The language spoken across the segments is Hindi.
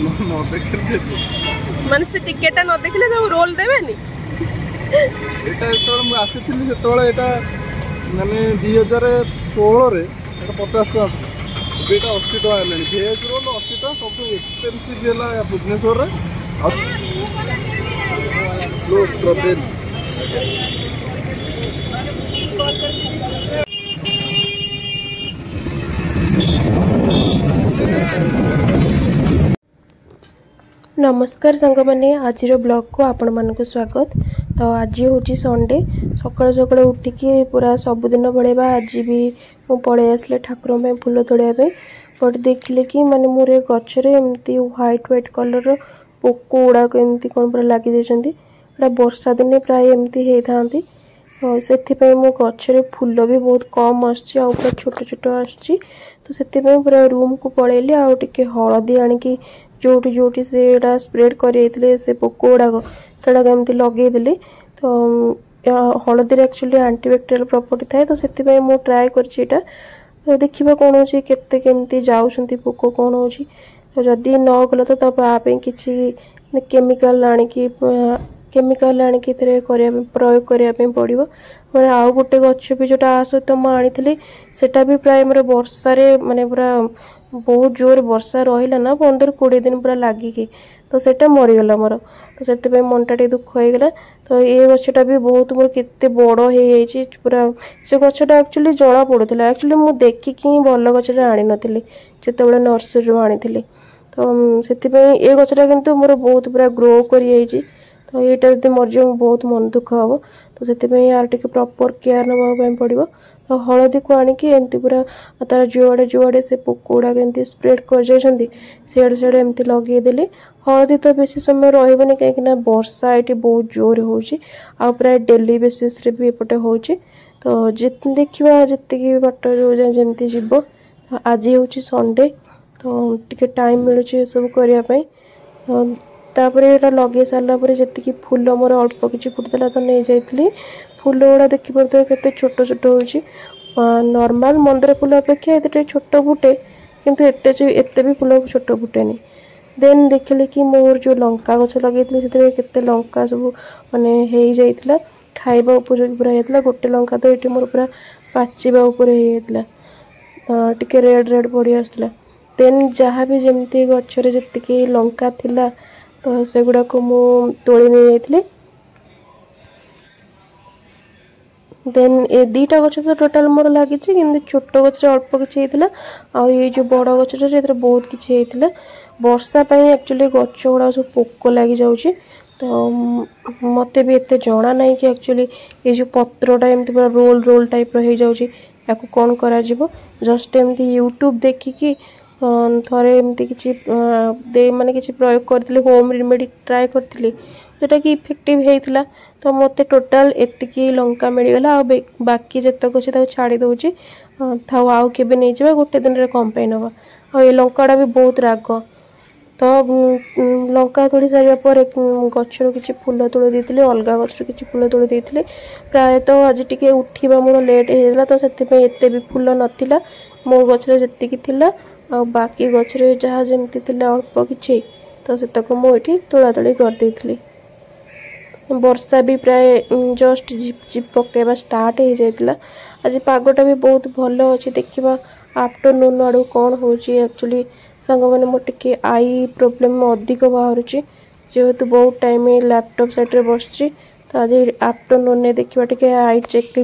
न देखले माने से टिकेट न देखले तो रोल देबेनी एटा तो मैं आसीथिली से तोळे एटा माने 2016 रे एटा 50 टका बेटा 80 टका हेलानी भेज रोल 80 टका सब एक्सपेंसिव हेला भुवनेश्वर रे लो स्ट्रॉबेरी नमस्कार सांग मैंने आज ब्लॉग को आपण मानक स्वागत। तो आज हूँ संडे सकाल सकाल उठिकी पूरा सबुदिन भाई आज भी मु पलि आसले ठाकुर में फूल तोड़ापी बट देखिले कि माने मोर गचरे एमती व्हाइट व्हाइट कलर पोक गुड़ाक एमती कौन पूरा लगी जाइए वर्षा दिने प्राय एमती होता से मो गचरे फूल भी बहुत कम आसुच्ची आ पूरा छोट छोट आसुच्ची तो से पूरा रूम को पलैली आउ टिके हलदी आनिकी जोटी जोटी से स्प्रेड कर से पोक गुड़ाक से एमती लगेदेली तो हलदी एक्चुअली आंटीबैक्टेरियल प्रॉपर्टी थाए तो से मु ट्राए कर देखा कौन हो केमती जाऊँच पोक कौन हो जदि न गल तो किसी केमिकल आनिकी प्रयोग करने पड़ो मैं आउ गोटे गच भी जोटा सहित मुझे सेटा भी प्राय मोर वर्षा माने पूरा बहुत जोर वर्षा रहा ना 15-20 दिन पूरा लगिकी तो सेटा मरीगला मोर तो से मनटा टे दुख होगला तो ये गछटा भी बहुत मोर केते बड़ हो पूरा से गछटा एक्चुअली जना पड़ूला एक्चुअली मुझे देखिकी ही भल गछटा आनी नथिली जिते नर्सरी आनी तो से गछटा किंतु मोर बहुत पूरा ग्रो कर तो यहाँ जब मरज बहुत मन दुख हम तो से यार टे प्रॉपर केयर नापी पड़ो तो हलदी को आनिकी एमती पूरा तार जुआड़े जुआड़े से पोक गुड़ाक एमती स्प्रेड कर जाइए सियाड़े सियाड़े एमती लगेदेली हलदी तो बेसी समय रही कहीं वर्षा ये बहुत जोर हो प्राय डेली बेसीस भी एपटे हो तो देखा जी बाट जो जमी जीव तो आज हूँ संडे तो टे टाइम मिलूँ सब करने तापर ये लगे सारापर जी फूल मोर अल्प किसी फुटला तो नहीं जाइली फूल गुड़ा देखिपे के छोट छोट हो नॉर्मल मंदार फूल अपेक्षा ये छोट फुटे किंतु एते भी फूल छोट फुटेनी देन देखिले कि मोर जो लंका गछ लगे से लंका सब माने हो जाइला खाइबा उपयोगी पूरा होता गोटे लंका तो ये मोर पूरा पाचिबा होता टिके रेड रेड पड़ी आसला देन जहाँ भी जमती गचरे जी लंका थिला तो से गुड़ा को मु तोड़ी नहीं जाइली देन ए दीटा गछ तो टोटाल मोर लगी छोट गच अल्प किसी होता आ ये जो बड़ गचर बहुत किसी होता वर्षा एक्चुअली गच गुड़ा सब पोक लगी जाऊँगी तो मत भी एत जना ना कि एक्चुअली ये जो पत्रटा एमती पूरा रोल रोल टाइप हो जाऊँगी या कौन करा जस्ट एमती यूट्यूब देखिकी थरे एमती किसी माने किसी प्रयोग करती होम रेमेडी ट्राए करती जोटा कि इफेक्टिव होता तो मत टोटाल एतिकी लंका मिलगला आ बाकी जितक अच्छे छाड़ी दूची था आउ के नहीं जावा गोटे दिन में कम पाई नवा आ ये लंकाटा भी बहुत राग तो लंका तोड़ी सारापर गचर किसी फूल तोड़ देती अलग गचर किसी फूल तोड़ देती प्रायतः आज टी उठा मोर लेट होता तो से एत भी फूल नाला मो गचर जी आ बाकी गचरे जहाँ जमती अल्प किसी तो से मुझे तोड़ा तोड़ी करदे वर्षा भी प्राय जस्ट झिप झिप पकेबा स्टार्ट हो जाता आज पागटा भी बहुत भल अच्छे देखा आफ्टरनून आड़ कौन हो एक्चुअली सांग मैंने मोर टे आई प्रोब्लेम अधिक बाहर जेहेतु बहुत टाइम लैपटॉप साइड में बस तो आज आफ्टरनून देखा टे आई चेक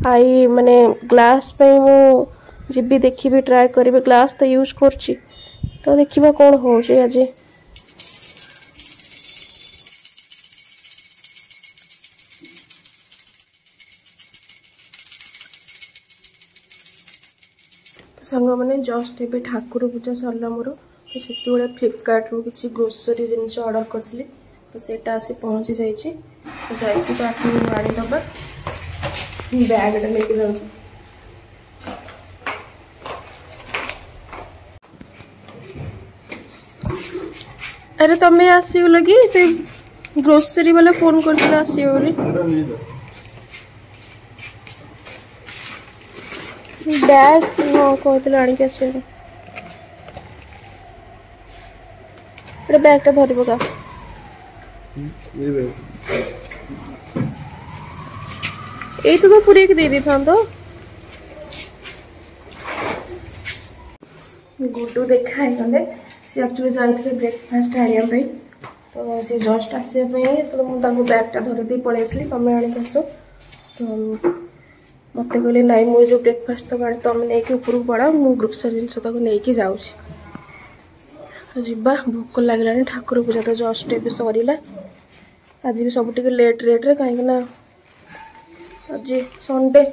आई माने ग्लास मु जी देखी ट्राए करी ग्लास तो यूज कर तो देखा कौन हो आज सांग मैंने जस्ट ए ठाकुर पूजा सरला मोर तो से फ्लिपकार्ट रू किसी ग्रोसरी जिन ऑर्डर करी तो सेटा आसी पहुँची जाइए तो आनीदबा बैगटा लेके जाऊँ अरे तमें आसीगल कि से ग्रोसरी वाला फोन कर आसो बैग हाँ कहते आनिक आस ଏଟା ବ୍ୟାଗଟା ଧରି ପକା। ଏଇ ତ ପୁରେଇକି ଦେଇ ଦେଇଥାନ୍ତ। ଗୁଡୁ ଦେଖା ହେଇଗଲେ। ସେ ଆକ୍ଚୁଆଲି ଯାଇଥିଲେ ବ୍ରେକଫାଷ୍ଟ ଆଣିବା ପାଇଁ, ତ ସେ ଜଷ୍ଟ ଆସିବା ପାଇଁ ତ ମୁଁ ତାଙ୍କୁ ବ୍ୟାଗଟା ଧରି ଦେଇ ପଳେଇ ଆସିଲି, ତମେ ଆଣିକି ଆସ। ତ ମତେ କହିଲେ ନାଇଁ ମୁଁ ଯେଉଁ ବ୍ରେକଫାଷ୍ଟ ତକ ଆଣି ତମେ ନେଇକି ଉପରକୁ ପଳାଅ, ମୁଁ ଗ୍ରୋସରୀ ଜିନିଷ ତାକୁ ନେଇକି ଯାଉଛି। ତ ଯିବା, ଭୋକ ଲାଗିଲାଣି। ଠାକୁର ପୂଜା ତ ଜଷ୍ଟ ଏବେ ସରିଲା। ଆଜି ବି ସବୁ ଟିକେ ଲେଟ୍ରେ କାହିଁକି ନା ଆଜି ସଣ୍ଡେ।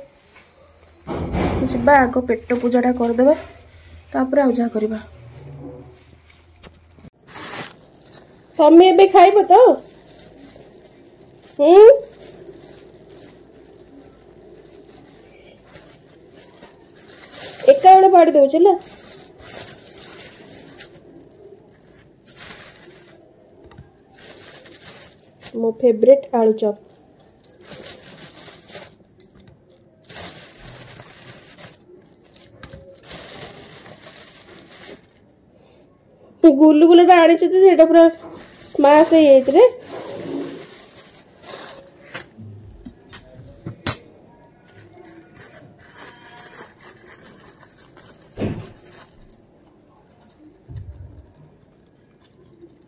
ଯିବା ଆଗ ପେଟ ପୂଜାଟା କରିଦେବା, ତାପରେ ଆଉ ଯାହା କରିବା। ତମେ ଏବେ ଖାଇବ ତ? ଏକା ବେଳେ ପାଡ଼ି ଦଉଛି ହେଲା। ମୋ ଫେଭରେଟ ଆଳୁ ଚପ୍। ଗୁଲୁଗୁଲାଟା ଆଣିଛୁ ଯେ ସେଇଟା ପୁରା ସ୍ମାସ ହେଇଯାଇଛି ରେ।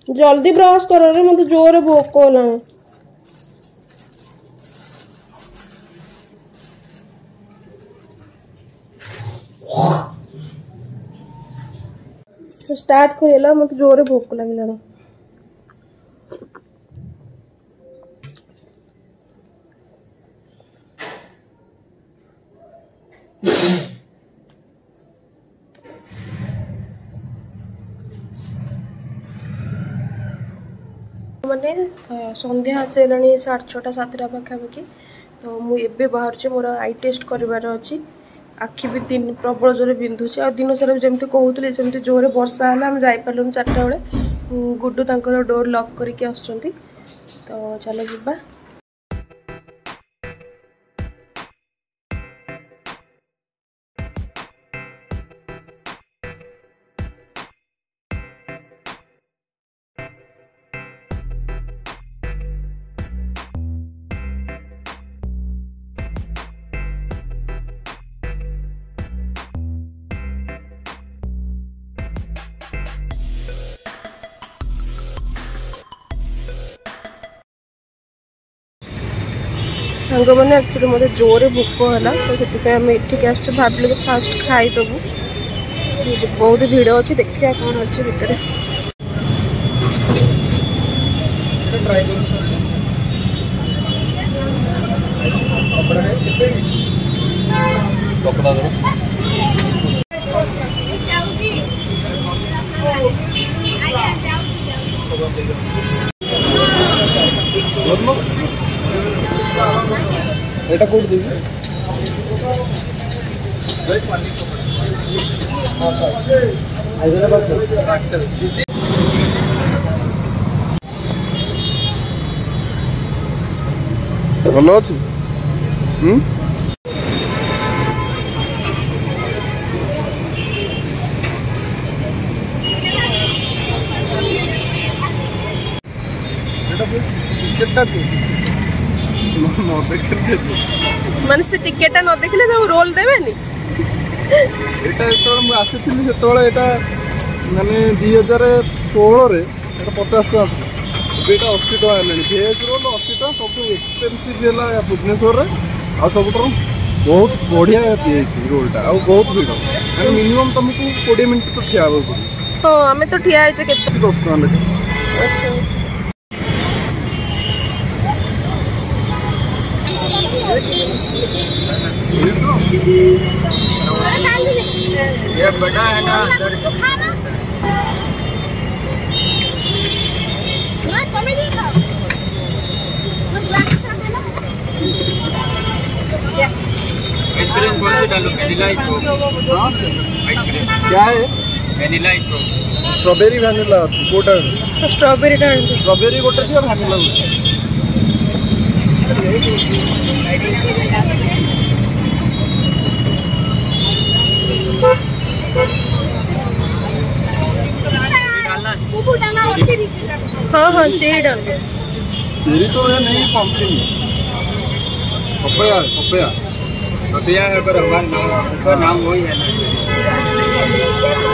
जल्दी ब्रश करो रे, मत जोर भोक होलानी। स्टार्ट करेला, मत जोर भोक लगिलानी। मैंने संध्या आसला 6:30 7टा पाखापाखि। तो मुझे बाहर मोर आई टेस्ट करार अच्छी। आखि भी प्रबल जोर बिंधुची। आ दिन सारा जमी कहते सेमती जोर वर्षा है, आम जापारू 4टा बेले। गुड्डू तांकर डोर लॉक करके आसुंती। तो चलो ଯିବା। सांग मैंने एक्चुअली मत जोरे भोक है, तो से आम एठिक आस भाविल फास्ट खाईदेबू। बहुत भिड़ अच्छी, देखिए कौन अच्छे भितर। এটা কোড দিবি ভালো আছে। टिकटटा माने से टिकेटा न देखले तो रोल देबेनी। एटा तो हम आसीथिली सेतोळे एटा माने 2016 रे एटा 50 टका बेटा 80 टका हेलानी। भेज रोल 80 टका सब एक्सपेंसिव हेला भुवनेश्वर रे। आ सब बहुत बढ़िया रोलटा आ बहुत भीड़ माने मिनिमम तुमको 20 मिनिट तो ठिया हो पड़े। हां हमें तो ठिया है 10 टका लेके। अच्छा ये बड़ा है ना आइसक्रीम कौन सी डालो? Vanilla ice cream. क्या है? Vanilla ice cream. स्ट्रॉबेरी वैनिला कोटा। स्ट्रॉबेरी डाल दे। स्ट्रॉबेरी कोटा दिया वैनिला। हाँ हाँ चेरी डाल दो। चेरी तो है नहीं, पंपकिन पपया पपया पपिया है पर हमारा नाम वही है ना।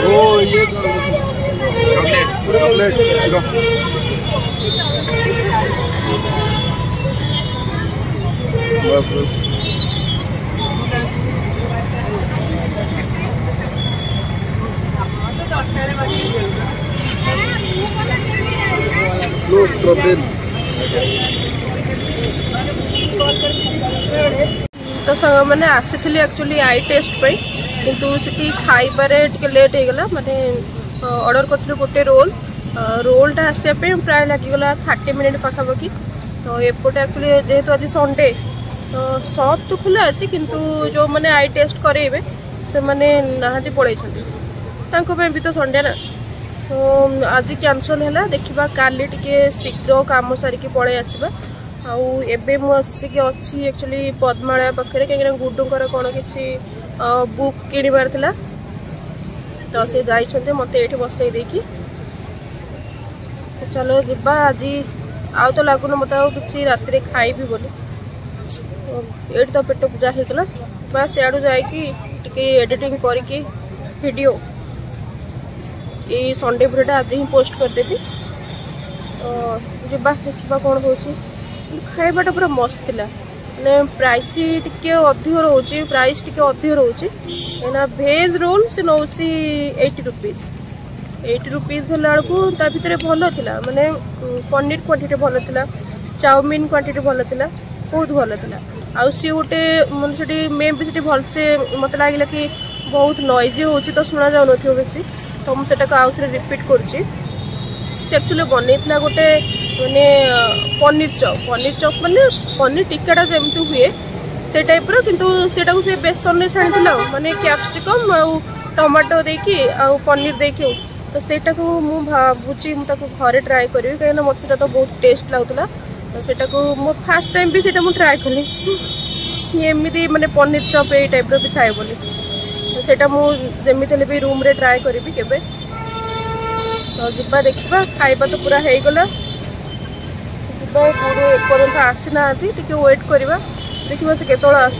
वो ये चॉकलेट बस बस लो स्ट्रॉबेरी। तो सांग मैंने आसी एक्चुअली आई टेस्ट पे किंतु सिटी खाइबारे टिके लेट हो गला माने ऑर्डर करथिलु गोटे रोलटा आसिया पे प्राय लागिगला 30 मिनिट पाखापाखि। तो एपटे एक्चुअली जेहेतु आज संडे तो शॉप तो खुला अच्छी किंतु जो मैंने आई टेस्ट करेबे से माने नाहाती पड़े तांको पे भी तो संडे ना। तो आज कैंसल है देखा काली टिके शीघ्र काम सारिकी पड़े आसवा। आउ एबे मु आसिक अच्छी एक्चुअली पद्मालय पाखे कहीं गुडुंकर कौन किसी बुक किणवार थिला तो से जाइछन्ते मते एठी बसई देकी। तो चलो जिबा आज आउ तो लागुन मत कि रात खाइबी बोली ये तो पेट पूजा होता बस सियाड़ू जाकि एडिटिंग करके वीडियो ये संडे भिडियोटा आज ही पोस्ट करदेवी। तो जा देखा कौन हो खाइबाटा पूरा मस्त थिला मैंने प्राइस टिके अधिक रोचे प्राइस टिके अधिक रोचे कहीं भेज रोल से नौ 80 रुपीज 80 रुपीज बेलू ता भर भल था माने पनीर क्वांटिटी भल था चाउमिन क्वांटिटी भल था बहुत भल था। आउ सी गोटे मैंने मे भी भलसे मत लगे कि बहुत नॉइजी हो तो शुणा जाऊन बेसी तो मुझे आउ थे रिपीट करुँची एक्चुअली बनई गोटे माने पनीर चॉप माने पनीर टिक्काटा जमती हुए से टाइप किंतु सेटा से बेसन में छाणी माने कैप्सिकम आउ टमाटो देकी आउ पनीर देकी तो सेटा को मु भावुची घरे ट्राए करी कहीं मत तो बहुत टेस्ट लगुला। तो सेटा को मो फास्ट टाइम भी सेटा मु ट्राए कली एमती माने पनीर चॉप ये टाइप भी थाए बोली तो सेटा मु जेमिति भी रूम रे ट्राए करी केबे। तो जिबा देखा खाइबा तो पूरा हो गला एपर्यंत आसी ना टिके वेट करवा देखा से केतल आस।